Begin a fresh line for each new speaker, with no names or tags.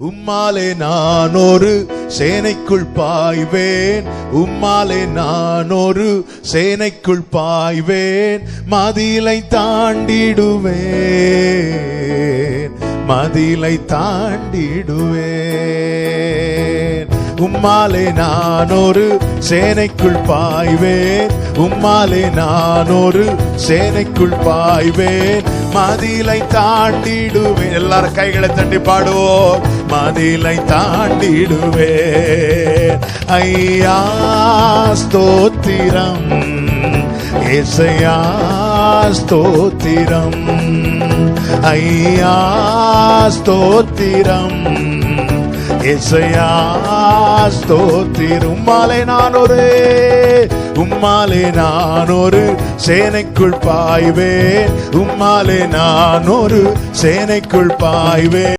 உம்மாலே நான் ஒரு சேனைக்குள் பாய்வேன், உம்மாலே நான் ஒரு சேனைக்குள் பாய்வேன், மதிலை தாண்டிடுவேன், மதிலை தாண்டிடுவேன். உம்மாலே நான் ஒரு சேனைக்குள் பாய்வேன், உம்மாலே நான் ஒரு சேனைக்குள் பாய்வேன், மதிலை தாண்டிடுவேன். எல்லாரும் கைகளை தட்டி பாடுவோம். மதிலை தாண்டிடுவேன். ஐயா ஸ்தோத்திரம், ஏசையா ஸ்தோத்திரம், ஐயா ஸ்தோத்திரம், ஏசையா ஸ்தோத்திரம். உம்மாலே நான் ஒரு சேனைக்குள் பாய்வேன், உம்மாலே நான் ஒரு சேனைக்குள் பாய்வேன்.